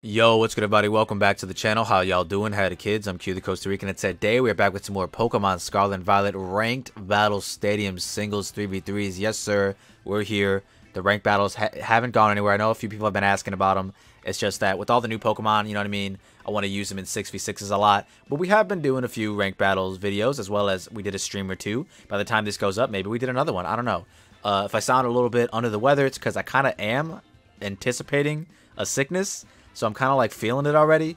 Yo, what's good, everybody? Welcome back to the channel. How y'all doing? Howdy, kids? I'm Q, the Costa Rican, and today we are back with some more Pokemon Scarlet and Violet Ranked Battle Stadium Singles 3v3s. Yes, sir, we're here. The ranked battles haven't gone anywhere. I know a few people have been asking about them. It's just that with all the new Pokemon, you know what I mean? I want to use them in 6v6s a lot. But we have been doing a few ranked battles videos, as well as we did a stream or two. By the time this goes up, maybe we did another one. I don't know. If I sound a little bit under the weather, it's because I kind of am anticipating a sickness. So I'm kind of like feeling it already.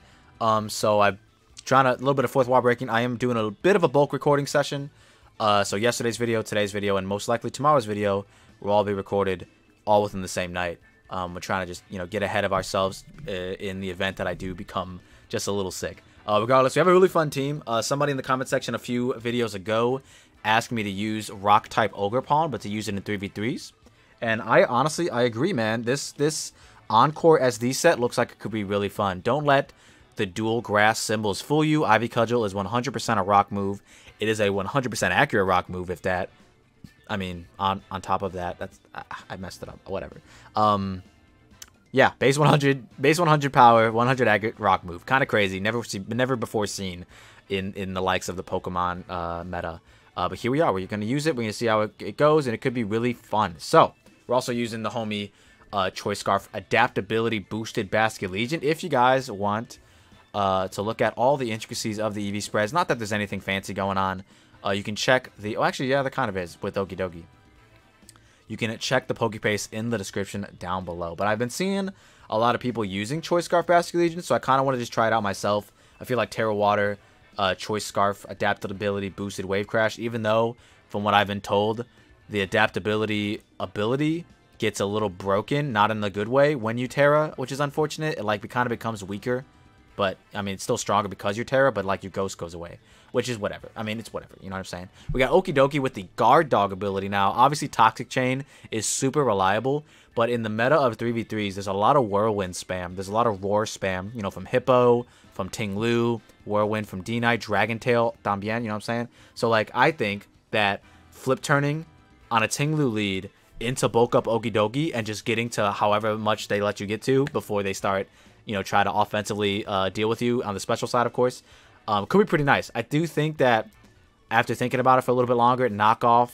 So I'm trying a little bit of fourth wall breaking. I am doing a bit of a bulk recording session. So yesterday's video, today's video, and most likely tomorrow's video will all be recorded all within the same night. We're trying to just, get ahead of ourselves in the event that I do become just a little sick. Regardless, we have a really fun team. Somebody in the comment section a few videos ago asked me to use rock type Ogerpon, but to use it in 3v3s. And I agree, man. This Encore SD set looks like it could be really fun. Don't let the dual grass symbols fool you. Ivy Cudgel is 100% a rock move. It is a 100% accurate rock move, if that. I mean, on top of that, I messed it up. Whatever. Yeah, base 100 power, 100 accurate rock move. Kind of crazy. Never before seen in the likes of the Pokemon meta. But here we are. We're going to use it. We're going to see how it goes, and it could be really fun. So, we're also using the homie Choice Scarf Adaptability Boosted Basket Legion. If you guys want to look at all the intricacies of the EV spreads, not that there's anything fancy going on, you can check the... Oh, actually, yeah, there kind of is with Okie Dokie. You can check the Pokepaste in the description down below. But I've been seeing a lot of people using Choice Scarf Basket Legion, so I kind of want to just try it out myself. I feel like Terra Water, Choice Scarf Adaptability Boosted Wave Crash, even though, from what I've been told, the adaptability ability gets a little broken, not in the good way, when you Terra, which is unfortunate. It kind of becomes weaker, but I mean it's still stronger because you're Terra, but like your Ghost goes away, which is whatever. I mean, it's whatever, you know what I'm saying? We got Okie Dokie with the Guard Dog ability now. Obviously Toxic Chain is super reliable, but in the meta of 3v3s, there's a lot of Whirlwind spam. There's a lot of Roar spam, from Hippo, from Ting Lu, Whirlwind from D-Knight, Dragon Tail, Dambien, you know what I'm saying? So like I think that flip turning on a Ting Lu lead into bulk up Okie Dokie and just getting to however much they let you get to before they start, try to offensively deal with you on the special side, of course, could be pretty nice. I do think that after thinking about it for a little bit longer, knockoff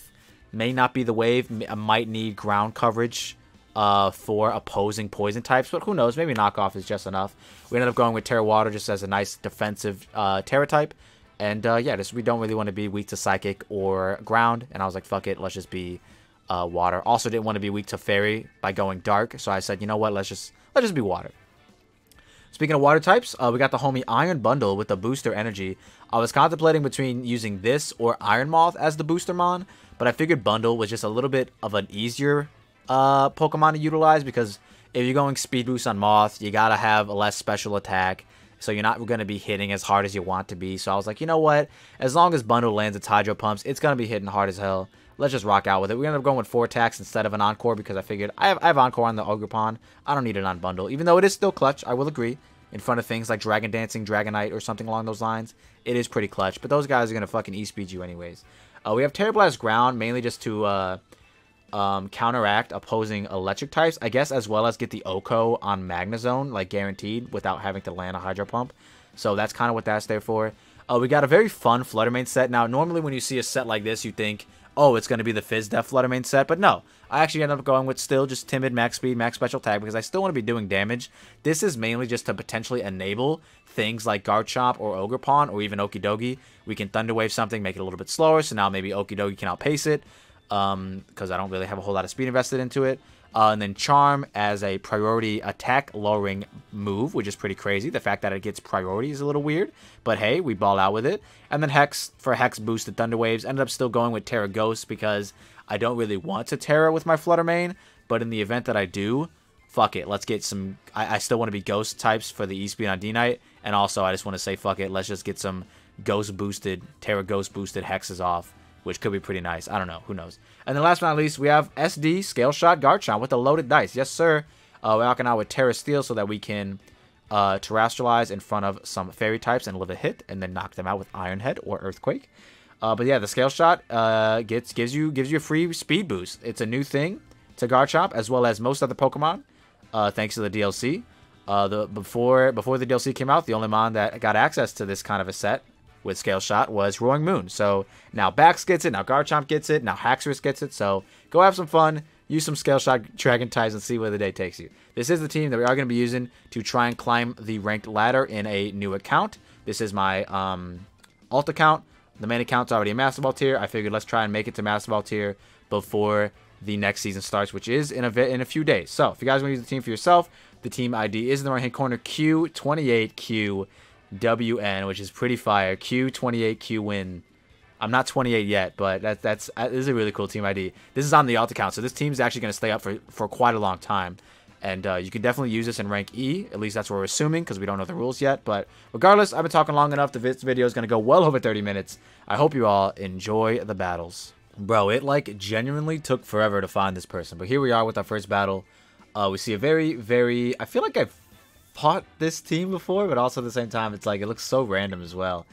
may not be the wave. I might need ground coverage for opposing poison types, but who knows? Maybe knockoff is just enough. We ended up going with Terra Water just as a nice defensive Terra type. And yeah, we don't really want to be weak to Psychic or Ground. And I was like, fuck it, let's just be Water. Also didn't want to be weak to Fairy by going Dark, so I said, you know what, let's just be Water. Speaking of water types, we got the homie Iron Bundle with the Booster Energy. I was contemplating between using this or Iron Moth as the Booster Mon, but I figured Bundle was just a little bit of an easier Pokemon to utilize, because if you're going Speed Boost on Moth, you gotta have a less special attack, so you're not going to be hitting as hard as you want to be. So I was like, you know what, as long as Bundle lands its Hydro Pumps, it's going to be hitting hard as hell. Let's just rock out with it. We ended up going with 4 attacks instead of an Encore because I figured I have Encore on the Ogerpon. I don't need it on Bundle. Even though it is still clutch, I will agree. In front of things like Dragon Dancing, Dragonite, or something along those lines, it is pretty clutch. But those guys are going to fucking E-Speed you anyways. We have Terra Blast Ground, mainly just to counteract opposing electric types, I guess, as well as get the Oko on Magnezone, like guaranteed, without having to land a Hydro Pump. So that's kind of what that's there for. We got a very fun Fluttermane set. Now, normally when you see a set like this, you think, oh, it's going to be the Fizz Def Fluttermane set, but no. I actually ended up going with still just Timid, Max Speed, Max Special Tag, because I still want to be doing damage. This is mainly just to potentially enable things like Garchomp or Ogerpon or even Okie Dokie. We can Thunder Wave something, make it a little bit slower, so now maybe Okie Dokie can outpace it, because I don't really have a whole lot of speed invested into it. And then Charm as a priority attack lowering move, which is pretty crazy. The fact that it gets priority is a little weird, but hey, we ball out with it. And then Hex for Hex boosted Thunder Waves. Ended up still going with Terra Ghost because I don't really want to Terra with my Fluttermane, but in the event that I do, fuck it, let's get some... I still want to be Ghost types for the E-Speed on D-Knight, and also I just want to say fuck it, let's just get some Ghost boosted, Terra Ghost boosted Hexes off, which could be pretty nice. I don't know. Who knows? And then last but not least, we have SD Scale Shot Garchomp with the loaded dice. Yes, sir. We're rocking out with Terra Steel so that we can terrestrialize in front of some Fairy types and live a hit, and then knock them out with Iron Head or Earthquake. But yeah, the Scale Shot gives you a free speed boost. It's a new thing to Garchomp, as well as most other Pokemon, thanks to the DLC. Before the DLC came out, the only mon that got access to this kind of a set with Scale Shot was Roaring Moon. So now Bax gets it, now Garchomp gets it, now Haxorus gets it. So go have some fun, use some Scale Shot Dragon types, and see where the day takes you. This is the team that we are going to be using to try and climb the ranked ladder in a new account. This is my alt account. The main account's already a Master Ball tier. I figured let's try and make it to Master Ball tier before the next season starts, which is in a few days. So if you guys want to use the team for yourself, the team ID is in the right hand corner, Q28QWN, which is pretty fire. Q28QWin. I'm not 28 yet, but this is a really cool team ID. This is on the alt account, so this team's actually going to stay up for quite a long time. And you can definitely use this in rank E. At least that's what we're assuming, because we don't know the rules yet. But regardless, I've been talking long enough. This video is going to go well over 30 minutes. I hope you all enjoy the battles. Bro, it like genuinely took forever to find this person. But here we are with our first battle. We see a very... I feel like I've fought this team before, but also at the same time, it's like it looks so random as well.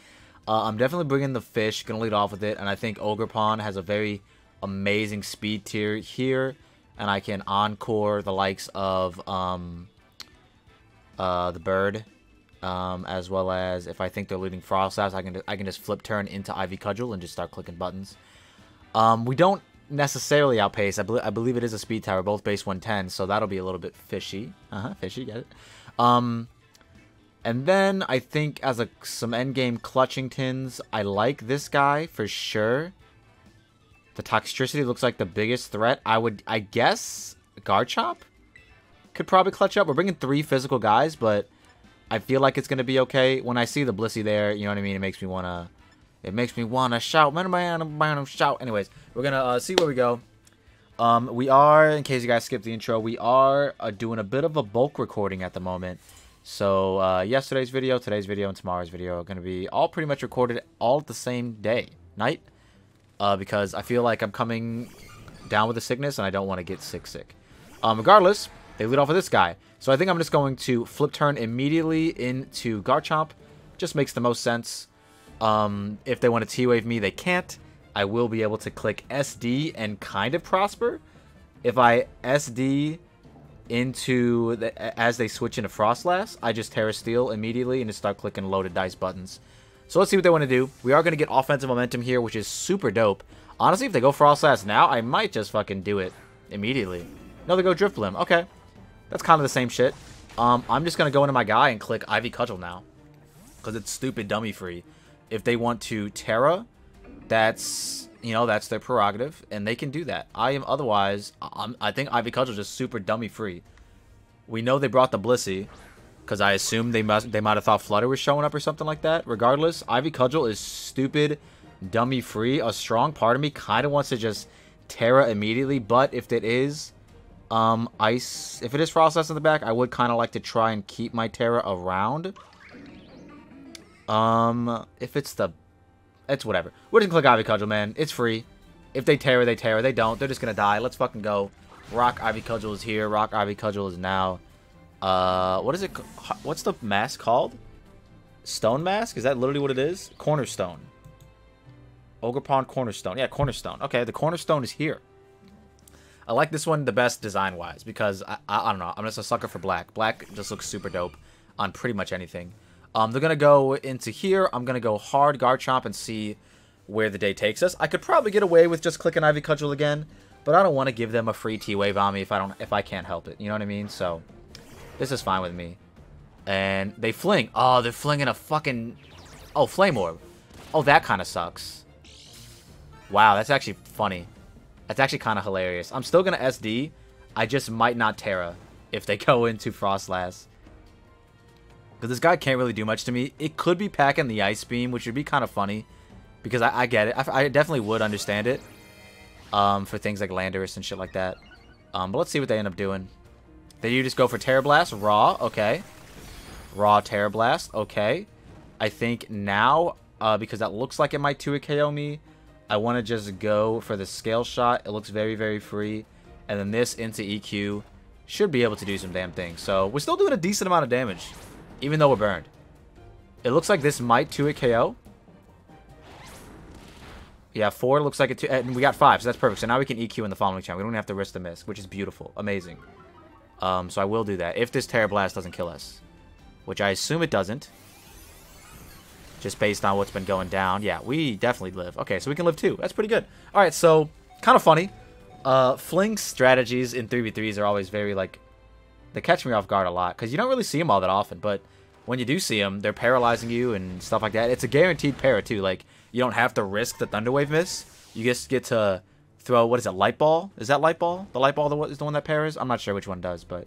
I'm definitely bringing the fish. Going to lead off with it. And I think Ogerpon has a very amazing speed tier here. And I can encore the likes of the bird, as well as if I think they're leading Frostlass, I can just flip turn into Ivy Cudgel and just start clicking buttons. We don't necessarily outpace. I believe it is a speed tower, both base 110, so that'll be a little bit fishy. Fishy, get it? And then I think as some endgame Clutchingtons, I like this guy for sure. The Toxtricity looks like the biggest threat. I guess Garchomp could probably clutch up. We're bringing 3 physical guys, but I feel like it's going to be okay. When I see the Blissey there, you know what I mean? It makes me want to shout. Shout. Anyways, we're going to see where we go. We are, in case you guys skipped the intro, we are doing a bit of a bulk recording at the moment. So yesterday's video, today's video, and tomorrow's video are going to be all pretty much recorded all at the same night. Because I feel like I'm coming down with a sickness and I don't want to get sick. Regardless, they lead off with this guy. So I think I'm just going to flip turn immediately into Garchomp. Just makes the most sense. If they want to T-Wave me, they can't. I will be able to click SD and kind of prosper. If I SD into as they switch into Frostlass, I just Terra Steel immediately and just start clicking loaded dice buttons. So let's see what they want to do. We are going to get offensive momentum here, which is super dope. Honestly, if they go Frostlass now, I might just fucking do it immediately. No, they go Drifblim. Okay. That's kind of the same shit. I'm just going to go into my guy and click Ivy Cudgel now. Because it's stupid dummy free. If they want to Terra, that's their prerogative. And they can do that. I think Ivy Cudgel is just super dummy free. We know they brought the Blissey. Because I assume they might have thought Flutter was showing up or something like that. Regardless, Ivy Cudgel is stupid, dummy free. A strong part of me kind of wants to just Terra immediately. But if it is Ice, if it is Frostlass in the back, I would kind of like to try and keep my Terra around. If it's whatever. We're just gonna click Ivy Cudgel, man. It's free. If they Terra, they Terra. They don't, they're just gonna die. Let's fucking go. Rock Ivy Cudgel is here. Rock Ivy Cudgel is now. What is it? What's the mask called? Stone Mask? Is that literally what it is? Cornerstone. Ogerpon Cornerstone. Yeah, Cornerstone. Okay, the Cornerstone is here. I like this one the best design-wise because, I don't know, I'm just a sucker for black. Black just looks super dope on pretty much anything. They're going to go into here. I'm going to go hard Garchomp and see where the day takes us. I could probably get away with just clicking Ivy Cudgel again, but I don't want to give them a free T-Wave on me if I can't help it. You know what I mean? So this is fine with me. And they fling. Oh, they're flinging a fucking... Oh, Flame Orb. Oh, that kind of sucks. Wow, that's actually funny. That's actually kind of hilarious. I'm still going to SD. I just might not Terra if they go into Frostlass. Because this guy can't really do much to me. It could be packing the Ice Beam, which would be kind of funny. Because I get it. I definitely would understand it. For things like Landorus and shit like that. But let's see what they end up doing. They do just go for Terra Blast. Raw. Okay. Raw Terra Blast. Okay. I think now, because that looks like it might 2-hit KO me, I want to just go for the Scale Shot. It looks very, very free. And then this into EQ should be able to do some damn things. So we're still doing a decent amount of damage, even though we're burned. It looks like this might 2-hit KO. Yeah, 4 looks like it. And we got 5, so that's perfect. So now we can EQ in the following turn. We don't have to risk the miss, which is beautiful. Amazing. So I will do that if this Terra Blast doesn't kill us, which I assume it doesn't. Just based on what's been going down. Yeah, we definitely live. Okay, so we can live too. That's pretty good. All right, so kind of funny. Fling strategies in 3v3s are always very, like, they catch me off guard a lot because you don't really see them all that often. But when you do see them, they're paralyzing you and stuff like that. It's a guaranteed para too. Like, you don't have to risk the Thunderwave miss. You just get to throw, what is it, Light Ball? Is that Light Ball? The Light Ball is the one that paras? I'm not sure which one does, but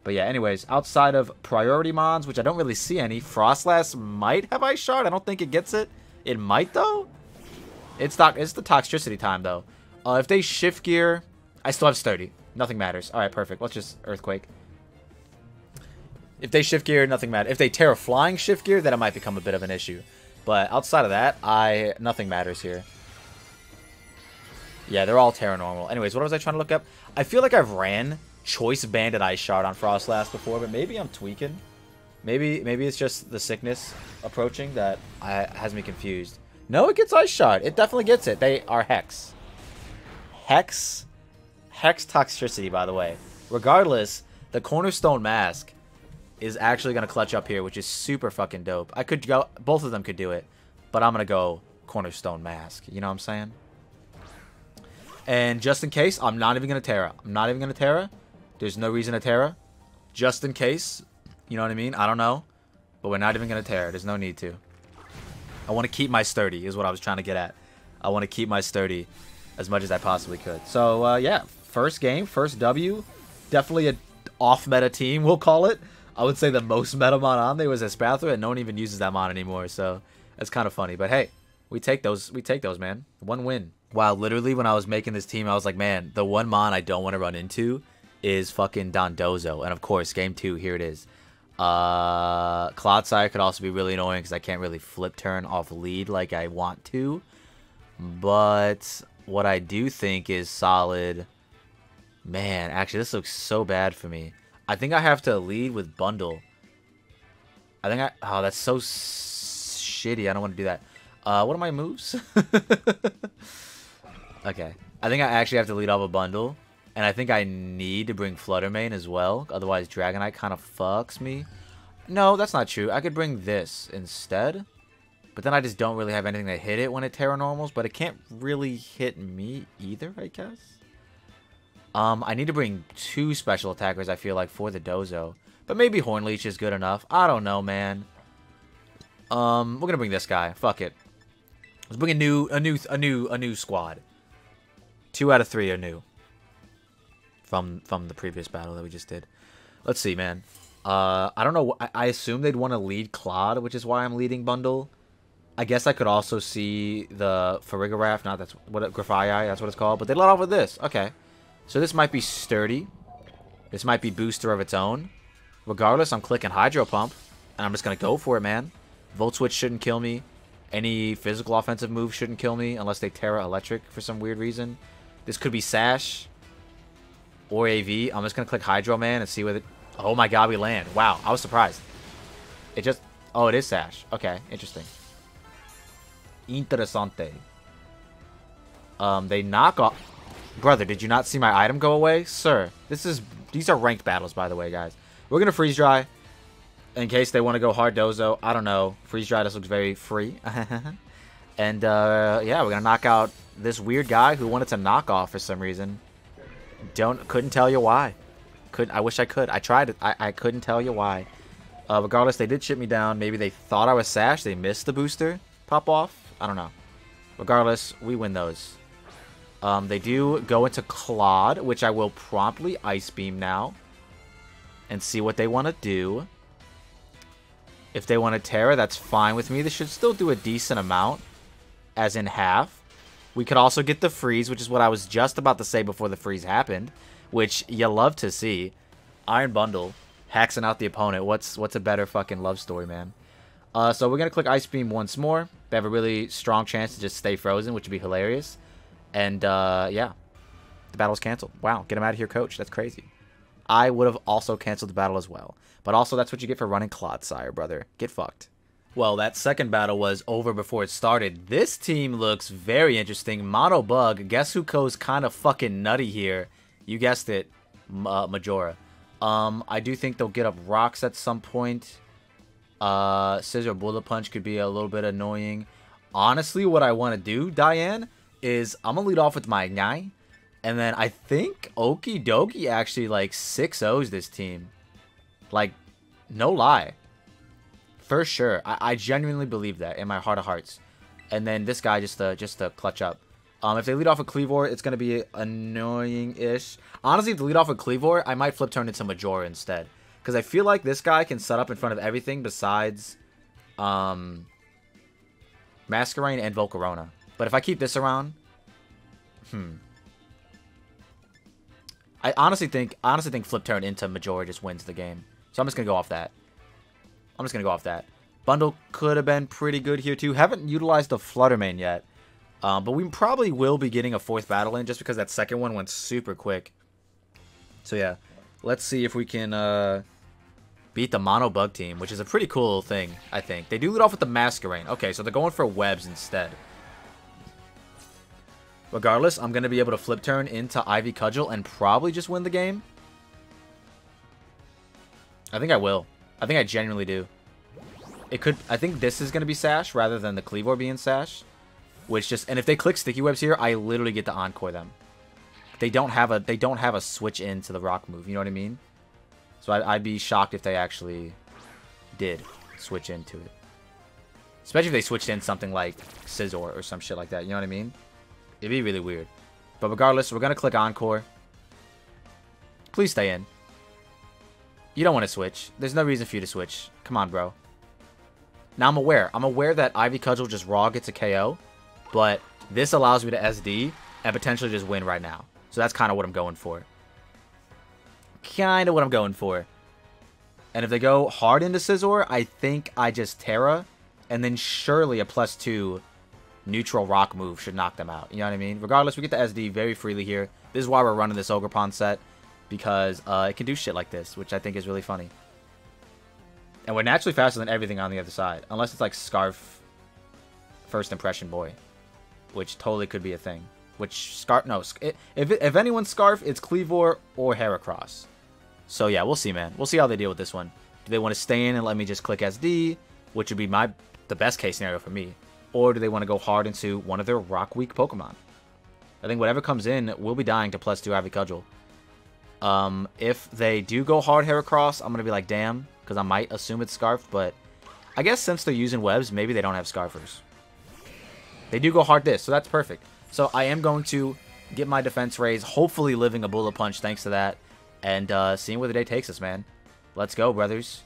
yeah, anyways, outside of priority mons, which I don't really see any, Frostlass might have Ice Shard. I don't think it gets it. It might, though. It's the Toxtricity time, though. If they shift gear, I still have sturdy. Nothing matters. All right, perfect. Let's just Earthquake. If they shift gear, nothing matters. If they Terra Flying shift gear, then it might become a bit of an issue. But outside of that, nothing matters here. Yeah, they're all Terra normal. Anyways, what was I trying to look up? I feel like I've ran Choice Banded Ice Shard on Frostlass before, but maybe I'm tweaking. Maybe it's just the sickness approaching that has me confused. No, it gets Ice Shard. It definitely gets it. They are Hex. Hex Toxtricity, by the way. Regardless, the Cornerstone Mask is actually going to clutch up here, which is super fucking dope. I could go, both of them could do it, but I'm going to go Cornerstone Mask. You know what I'm saying? And just in case, I'm not even going to Terra. I'm not even going to Terra. There's no reason to Terra. Just in case. You know what I mean? I don't know. But we're not even going to Terra. There's no need to. I want to keep my sturdy is what I was trying to get at. I want to keep my sturdy as much as I possibly could. So, yeah. First game. First W. Definitely an off-meta team, we'll call it. I would say the most meta mon on there was Espathra, and no one even uses that mon anymore. So, that's kind of funny. But, hey. We take those, man. One win. Wow, literally, when I was making this team, I was like, man, the one mon I don't want to run into is fucking Dondozo. And of course, game 2, here it is. Cloudsire could also be really annoying because I can't really flip turn off lead like I want to. But what I do think is solid. Man, actually, this looks so bad for me. I think I have to lead with Bundle. Oh, that's so shitty. I don't want to do that. What are my moves? Okay. I think I actually have to lead off a Bundle. And I think I need to bring Fluttermane as well. Otherwise, Dragonite kind of fucks me. No, that's not true. I could bring this instead. But then I just don't really have anything to hit it when it Terra Normals. But it can't really hit me either, I guess. I need to bring 2 special attackers, I feel like, for the Dozo. But maybe Hornleech is good enough. I don't know, man. We're gonna bring this guy. Fuck it. Let's bring a new squad. 2 out of 3 are new. From the previous battle that we just did. Let's see, man. I don't know. I assume they'd want to lead Claude, which is why I'm leading Bundle. I guess I could also see the Farigiraf. Not that's what Grafii, that's what it's called. But they let off with this. Okay. So this might be sturdy. This might be booster of its own. Regardless, I'm clicking Hydro Pump. And I'm just going to go for it, man. Volt Switch shouldn't kill me. Any physical offensive move shouldn't kill me. Unless they Terra Electric for some weird reason. This could be Sash. Or AV. I'm just going to click Hydro Man and see what it... Oh my god, we land. Wow, I was surprised. It just... Oh, it is Sash. Okay, interesting. Interessante. They knock off... Brother, did you not see my item go away? Sir, these are ranked battles, by the way, guys. We're going to Freeze Dry. In case they want to go hard Dozo. I don't know. Freeze Dry just looks very free. And, yeah, we're going to knock out this weird guy who wanted to knock off for some reason. Couldn't tell you why. I wish I could. I tried it. I couldn't tell you why. Regardless, they did ship me down. Maybe they thought I was Sash. They missed the booster pop off. I don't know. Regardless, we win those. They do go into Claude, which I will promptly Ice Beam now. And see what they want to do. If they want to Terra, that's fine with me. They should still do a decent amount. As in half. We could also get the freeze, which is what I was just about to say before the freeze happened. Which you love to see. Iron Bundle. Hacking out the opponent. What's a better fucking love story, man? So we're going to click Ice Beam once more. They have a really strong chance to just stay frozen, which would be hilarious. And, yeah. The battle's canceled. Wow, get him out of here, coach. That's crazy. I would have also canceled the battle as well. But also, that's what you get for running Cloudsire, brother. Get fucked. Well, that second battle was over before it started. This team looks very interesting. Mono Bug. Guess who goes kind of fucking nutty here? You guessed it, Majora. I do think they'll get up rocks at some point. Scissor Bullet Punch could be a little bit annoying. Honestly, what I want to do, Diane, is I'm going to lead off with my guy. And then I think Okie Dokie actually, like, 6-0s this team. Like, no lie. For sure. I genuinely believe that in my heart of hearts. And then this guy just to clutch up. If they lead off with Cleavor, it's going to be annoying-ish. Honestly, if they lead off with Cleavor, I might flip turn into Majora instead. Because I feel like this guy can set up in front of everything besides Masquerain and Volcarona. But if I keep this around, I honestly think flip turn into Majora just wins the game. So I'm just going to go off that. Bundle could have been pretty good here too. Haven't utilized the Fluttermane yet. But we probably will be getting a 4th battle in just because that second one went super quick. So yeah, let's see if we can beat the Mono Bug team, which is a pretty cool thing, I think. They do lead off with the Masquerain. Okay, so they're going for webs instead. Regardless, I'm going to be able to flip turn into Ivy Cudgel and probably just win the game. I think I will. I think I genuinely do. I think this is going to be Sash rather than the Cleavor being Sash. Which just, and if they click Sticky Webs here, I literally get to Encore them. They don't have a switch into the rock move, you know what I mean? So I'd be shocked if they actually did switch into it. Especially if they switched in something like Scizor or some shit like that, you know what I mean? It'd be really weird. But regardless, we're going to click Encore. Please stay in. You don't want to switch. There's no reason for you to switch. Come on, bro. Now I'm aware that Ivy Cudgel just raw gets a KO. But this allows me to SD and potentially just win right now. So that's kind of what I'm going for. And if they go hard into Scizor, I think I just Terra. And then surely a +2 neutral rock move should knock them out. You know what I mean? Regardless, we get the SD very freely here. This is why we're running this Ogerpon set. Because it can do shit like this, which I think is really funny. And we're naturally faster than everything on the other side. Unless it's like Scarf First Impression Boy. Which totally could be a thing. Which Scarf... No, if anyone's Scarf, it's Cleavor or Heracross. So yeah, we'll see, man. We'll see how they deal with this one. Do they want to stay in and let me just click SD? Which would be the best case scenario for me. Or do they want to go hard into one of their rock weak Pokemon? I think whatever comes in will be dying to +2 Ivy Cudgel. If they do go hard Heracross, I'm going to be like, damn. Because I might assume it's Scarf. But I guess since they're using webs, maybe they don't have Scarfers. They do go hard this, so that's perfect. So I am going to get my defense raise, hopefully living a Bullet Punch thanks to that. And seeing where the day takes us, man. Let's go, brothers.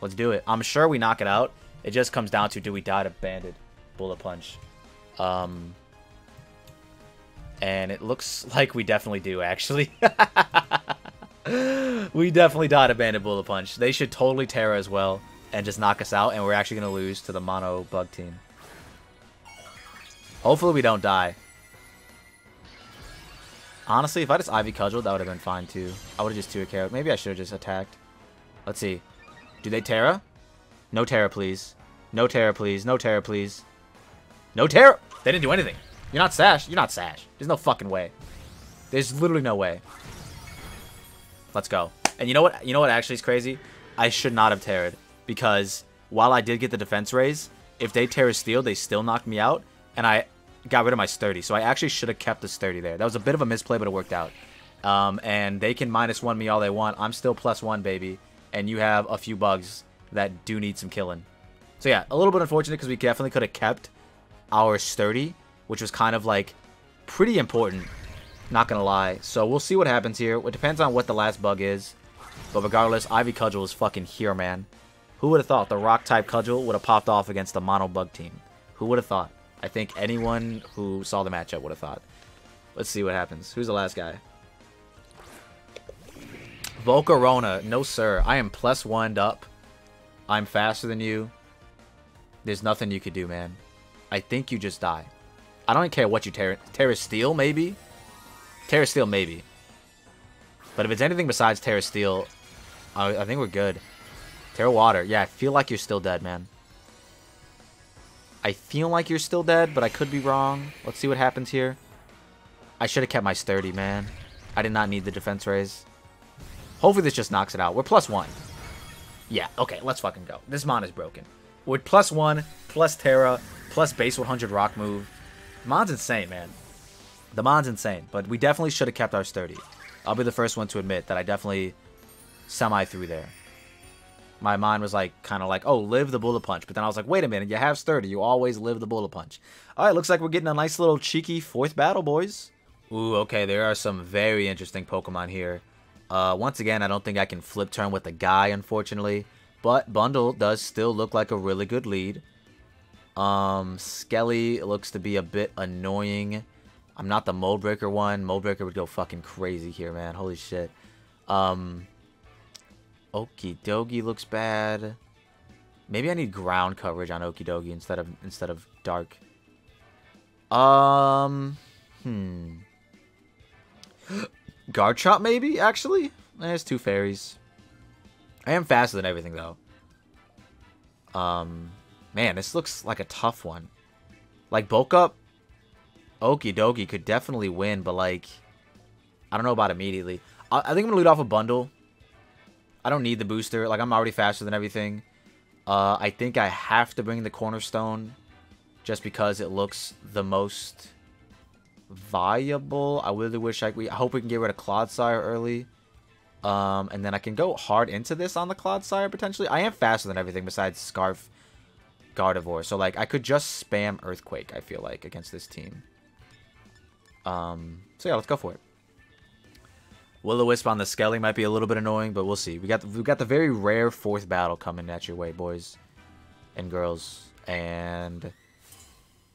Let's do it. I'm sure we knock it out. It just comes down to, do we die to Banded Bullet Punch? And it looks like we definitely do, actually. We definitely die to Banded Bullet Punch. They should totally Terra as well and just knock us out. And we're actually going to lose to the Mono Bug team. Hopefully we don't die. Honestly, if I just Ivy Cudgel, that would have been fine too. I would have just 2 KO. Maybe I should have just attacked. Let's see. Do they Terra? No Terra, please. No Terra, please. No Terra, please. No Terra! They didn't do anything. You're not Sash. You're not Sash. There's no fucking way. There's literally no way. Let's go. And you know what? You know what actually is crazy? I should not have Terra'd. Because while I did get the defense raise, if they Terra Steel, they still knocked me out. And I got rid of my Sturdy. So I actually should have kept the Sturdy there. That was a bit of a misplay, but it worked out. And they can -1 me all they want. I'm still +1, baby. And you have a few bugs that do need some killing. So yeah, a little bit unfortunate because we definitely could have kept our Sturdy, which was kind of like pretty important. Not going to lie. So we'll see what happens here. It depends on what the last bug is. But regardless, Ivy Cudgel is fucking here, man. Who would have thought the Rock-type Cudgel would have popped off against the Mono Bug team? Who would have thought? I think anyone who saw the matchup would have thought. Let's see what happens. Who's the last guy? Volcarona. No, sir. I am +1'd up. I'm faster than you. There's nothing you could do, man. I think you just die. I don't even care what you Terra Steel, maybe? Terra Steel, maybe. But if it's anything besides Terra Steel, I think we're good. Terra Water. Yeah, I feel like you're still dead, man. I feel like you're still dead, but I could be wrong. Let's see what happens here. I should have kept my Sturdy, man. I did not need the defense raise. Hopefully this just knocks it out. We're +1. Yeah, okay, let's fucking go. This mon is broken. We're +1, plus Terra, plus base 100 rock move. Mon's insane, man. The mon's insane, but we definitely should have kept our sturdy. I'll be the first one to admit that I definitely semi-threw there. My mind was like, kind of like, oh, live the bullet punch. But then I was like, wait a minute, you have sturdy. You always live the bullet punch. All right, looks like we're getting a nice little cheeky 4th battle, boys. Ooh, okay, there are some very interesting Pokemon here. Once again, I don't think I can flip turn with the guy, unfortunately. But Bundle does still look like a really good lead. Skelly looks to be a bit annoying. I'm not the Mold Breaker one. Mold Breaker would go fucking crazy here, man. Holy shit. Okidogi looks bad. Maybe I need ground coverage on Okidogi instead of dark. Guard Chop maybe, actually? There's 2 fairies. I am faster than everything though. Man, this looks like a tough one. Like bulk up, Okidogi could definitely win, but like I don't know about immediately. I think I'm gonna lead off a Bundle. I don't need the booster. Like, I'm already faster than everything. I think I have to bring the Cornerstone just because it looks the most viable. I really wish I hope we can get rid of Clodsire early. And then I can go hard into this on the Clodsire, potentially. I am faster than everything besides Scarf Gardevoir. So, like, I could just spam Earthquake, I feel like, against this team. So, yeah, let's go for it. Will-O-Wisp on the Skelly might be a little bit annoying, but we'll see. We've got the very rare 4th battle coming at your way, boys and girls and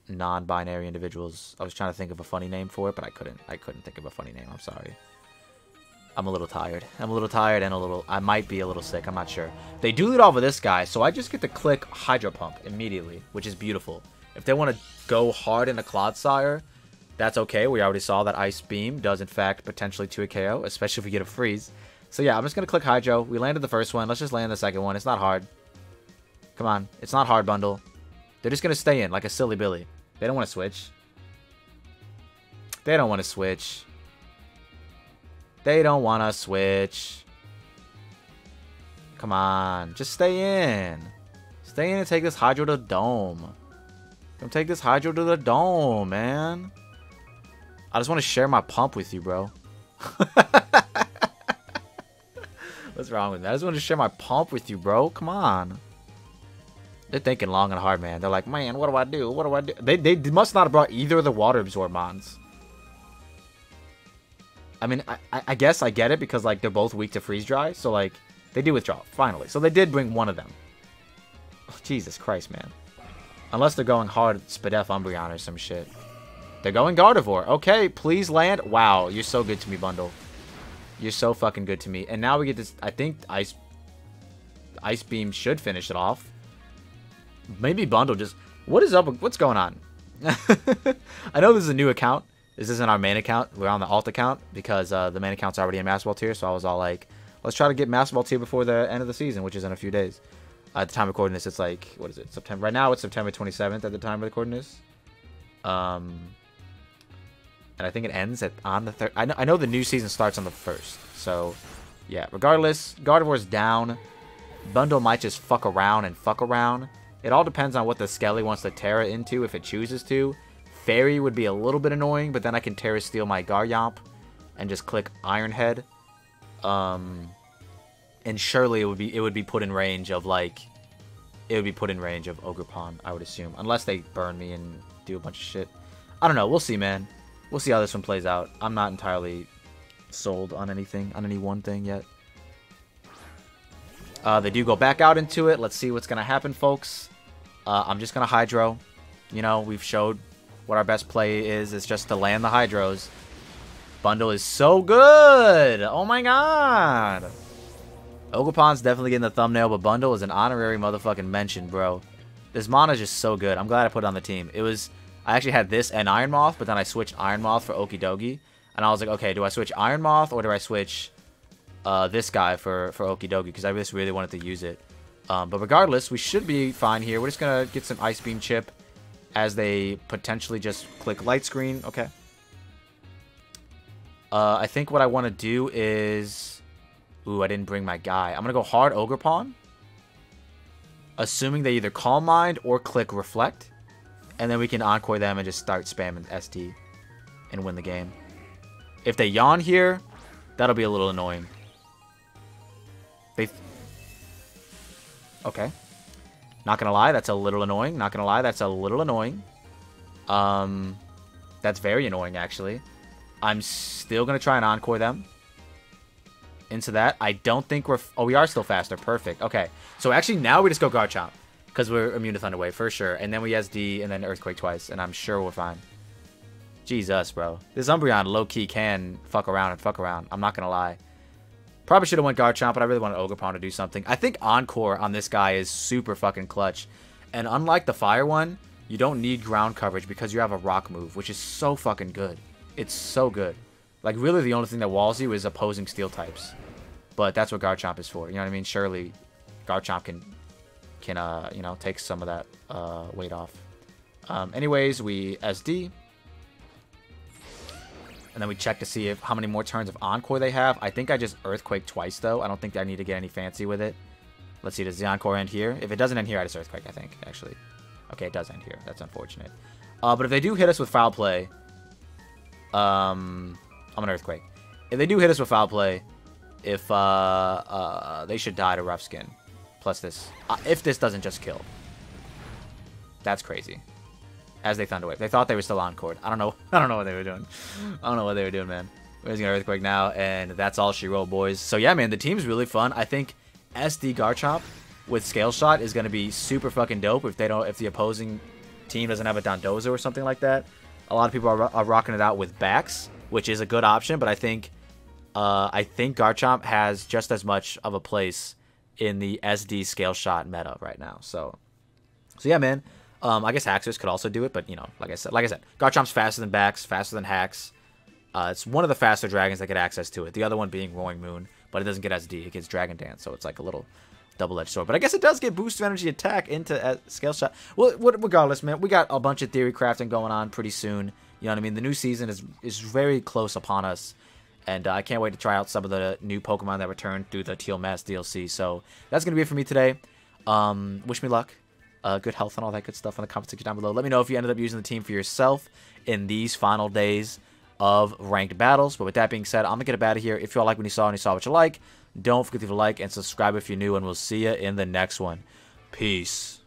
non-binary individuals. I was trying to think of a funny name for it, but I couldn't. I couldn't think of a funny name. I'm sorry. I'm a little tired. I'm a little tired and I might be a little sick. I'm not sure. They do lead off with this guy, so I just get to click Hydro Pump immediately, which is beautiful. If they want to go hard into Clodsire, that's okay. We already saw that Ice Beam does, in fact, potentially 2 a KO, especially if we get a freeze. So, yeah, I'm just going to click Hydro. We landed the first one. Let's just land the second one. It's not hard. Come on. It's not hard, Bundle. They're just going to stay in like a silly Billy. They don't want to switch. They don't want to switch. They don't want to switch. Come on. Just stay in. Stay in and take this Hydro to the dome. Come take this Hydro to the dome, man. I just want to share my pump with you, bro. What's wrong with me? I just want to share my pump with you, bro. Come on. They're thinking long and hard, man. They're like, man, what do I do? What do I do? They must not have brought either of the Water Absorb mons. I mean, I guess I get it because, like, they're both weak to Freeze Dry. So, like, they do withdraw, finally. So they did bring one of them. Oh, Jesus Christ, man. Unless they're going hard Spadef Umbreon or some shit. They're going Gardevoir. Okay, please land. Wow, you're so good to me, Bundle. You're so fucking good to me. And now we get this. I think Ice Beam should finish it off. Maybe Bundle just... What is up? What's going on? I know this is a new account. This isn't our main account. We're on the alt account because the main account's already in Master Ball tier. So I was all like, let's try to get Master Ball tier before the end of the season, which is in a few days. At the time of recording this, it's like, what is it? September. Right now, it's September 27th at the time of recording this. And I think it ends on the 3rd. I know the new season starts on the 1st. So, yeah. Regardless, Gardevoir's down. Bundle might just fuck around and fuck around. It all depends on what the Skelly wants to Terra into if it chooses to. Fairy would be a little bit annoying, but then I can Terra Steel my Garchomp and just click Iron Head. And surely it would be put in range of, like... It would be put in range of Ogerpon, I would assume. Unless they burn me and do a bunch of shit. I don't know. We'll see, man. We'll see how this one plays out. I'm not entirely sold on anything, on any one thing yet. They do go back out into it. Let's see what's going to happen, folks. I'm just going to Hydro. You know, we've showed what our best play is. It's just to land the Hydros. Bundle is so good. Oh, my God. Ogerpon's definitely getting the thumbnail, but Bundle is an honorary motherfucking mention, bro. This mana is just so good. I'm glad I put it on the team. It was... I actually had this and Iron Moth, but then I switched Iron Moth for Okidogi. And I was like, okay, do I switch Iron Moth or do I switch this guy for Okidogi? Because I just really wanted to use it. But regardless, we should be fine here. We're just going to get some Ice Beam Chip as they potentially just click Light Screen. Okay. I think what I want to do is Ooh, I didn't bring my guy. I'm going to go hard Ogerpon. Assuming they either Calm Mind or click Reflect. And then we can Encore them and just start spamming SD. And win the game. If they Yawn here, that'll be a little annoying. Okay. Not gonna lie, that's a little annoying. Not gonna lie, that's a little annoying. That's very annoying, actually. I'm still gonna try and Encore them. Into that. I don't think we're... Oh, we are still faster. Perfect. Okay. So actually, now we just go Garchomp. Because we're immune to Thunder Wave, for sure. And then we SD, and then Earthquake twice. And I'm sure we're fine. Jesus, bro. This Umbreon low-key can fuck around and fuck around. I'm not gonna lie. Probably should have went Garchomp, but I really wanted Ogerpon to do something. I think Encore on this guy is super fucking clutch. And unlike the Fire one, you don't need ground coverage because you have a Rock move, which is so fucking good. It's so good. Like, really the only thing that walls you is opposing Steel types. But that's what Garchomp is for. You know what I mean? Surely Garchomp can you know, take some of that weight off. Anyways, we SD. And then we check to see if how many more turns of Encore they have. I think I just Earthquake twice, though. I don't think I need to get any fancy with it. Let's see, does the Encore end here? If it doesn't end here, I just Earthquake, I think, actually. Okay, it does end here. That's unfortunate. But if they do hit us with Foul Play, I'm an Earthquake. If they do hit us with Foul Play, if they should die to Rough Skin. Plus this. If this doesn't just kill. That's crazy. As they Thunder Wave. They thought they were still Encored. I don't know. I don't know what they were doing. I don't know what they were doing, man. We're just gonna Earthquake now, and that's all she wrote, boys. So yeah, man, the team's really fun. I think SD Garchomp with Scale Shot is gonna be super fucking dope if the opposing team doesn't have a Dondozo or something like that. A lot of people are rocking it out with Bax, which is a good option, but I think Garchomp has just as much of a place in the SD Scale Shot meta right now. So yeah, man. I guess Haxorus could also do it, but you know, like I said, Garchomp's faster than Bax, faster than Hax. It's one of the faster dragons that get access to it. The other one being Roaring Moon, but it doesn't get SD. It gets Dragon Dance, so it's like a little double-edged sword. But I guess it does get boost of energy attack into Scale Shot. Well, regardless, man, we got a bunch of theory crafting going on pretty soon. You know what I mean? The new season is very close upon us. And I can't wait to try out some of the new Pokemon that returned through the Teal Mask DLC. So that's going to be it for me today. Wish me luck. Good health and all that good stuff in the comment section down below. Let me know if you ended up using the team for yourself in these final days of ranked battles. But with that being said, I'm going to get up out of here. If you all like what you saw and you saw what you like, don't forget to leave a like and subscribe if you're new. And we'll see you in the next one. Peace.